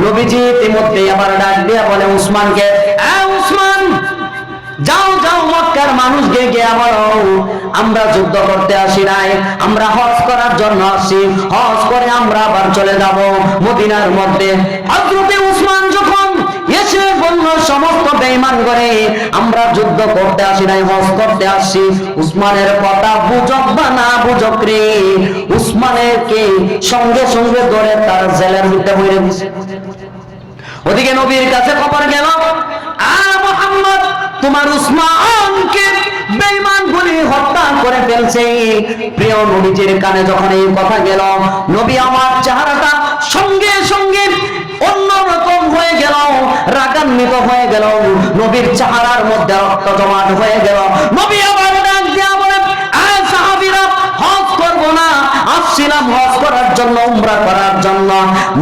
নবীজি ইতিমধ্যে আবার ডাক দিয়ে বলে উসমানকে, উসমান যাও যাও মক্কার মানুষকে গিয়ে বলো আমরা যুদ্ধ করতে আসি নাই, আমরা হজ করার জন্য আসি, হজ করে আমরা আবার চলে যাব মদিনার মধ্যে। হযরতে উসমান যখন এসে বলল সমস্ত বেঈমান করে আমরা যুদ্ধ করতে আসি নাই, হজ করতে আসি, উসমানের কথা বুঝক বা না বুঝক রে, উসমানেরকে সঙ্গে সঙ্গে ধরে তার জেলের ভিতরে বইরে দিয়েছে। ওদিকে নবীর কাছে খবর গেল, মুহাম্মদ তোমার উসমানকে বেঈমান বলে হত্যা করে ফেলছে। প্রিয় নবীজির কানে যখন এই কথা গেল, নবী আমার চেহারাটা সঙ্গে সঙ্গে অন্যরকম হয়ে গেল, রাগান্বিত হয়ে গেল, নবীর চেহারার মধ্যে রক্ত জমাট হয়ে গেল। নবী আবার ডাক দিয়া বলেন, সাহাবীরা হজ করব না, আসছিলাম হজ করার জন্য, উমরা করার জন্য,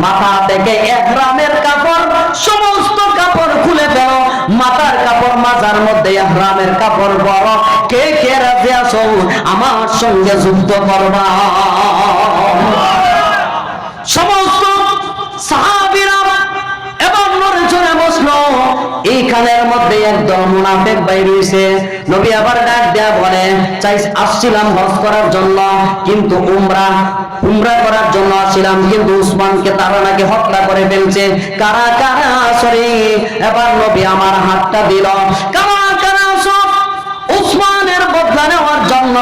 মাথা থেকে ইহরামের কাপড় সমস্ত কাপড় খুলে ফেল, মাথার কাপড় মাজার মধ্যে ইহরামের কাপড় পরো, কে কে রাজি আছো আমার সঙ্গে যুদ্ধ করবা? সমস্ত সাহাবীরা এবং নড়ে চড়ে বসলো। এইখানের মধ্যে একদল মুনাফিক বাইরে হইছে। নবী আবার ডাক দেয়া বলে, চাই আসছিলাম হজ করার জন্য, কিন্তু উমরা করার জন্য আসছিলাম, কিন্তু উসমানকে তারা নাকি হত্যা করে ফেলছে। কারা কারা সরি? এবার নবী আমার হাতটা দিল, কারা কারা সব উসমানের বদলা নেওয়ার জন্য,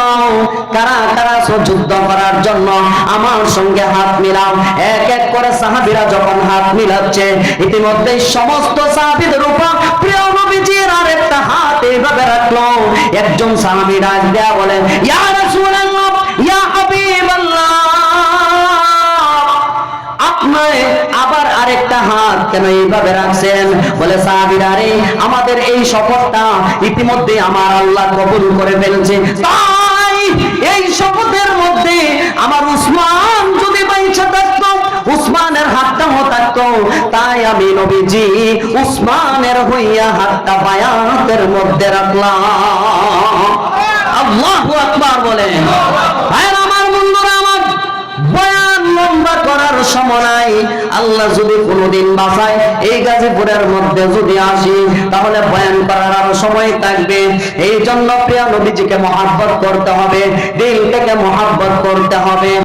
কারা কারা যুদ্ধ করার জন্য আমার সঙ্গে হাত মিলাও। এক এক করে সাহাবীরা যখন হাত মিলাচ্ছে, ইতিমধ্যে সমস্ত সাহাবীদের উপর প্রিয় নবীজির আরেকটা হাত এইভাবে রাখলো। একজন সাহাবী ডাক দেয়া বলেন, ইয়া রাসূলুল্লাহ, ইয়া হাবিবাল্লাহ, আপনি আবার আরেকটা হাত কেন এইভাবে রাখছেন? বলে সাহাবীরা, রে আমাদের এই শপথটা ইতিমধ্যে আমার আল্লাহ কবুল করে ফেলছে, তাই এই শপথের মধ্যে আমার উসমান যদি বাইচা থাকতো, উসমানের হাতটাও থাকতো, তাই আমি নবীজি উসমানের হইয়া হাতটা বায়াতের মধ্যে রাখলাম। আল্লাহু আকবার বলে। আমার বন্ধুরা, আমার বয়ান লম্বা করার সময় নাই। আল্লাহ যদি কোনোদিন বাঁচায় এই গাজীপুরের মধ্যে যদি আসি, তাহলে বয়ান করার আরো সময় থাকবে। এই জন্য প্রিয় নবীজিকে মহব্বত করতে হবে, দিল থেকে মহব্বত করতে হবে।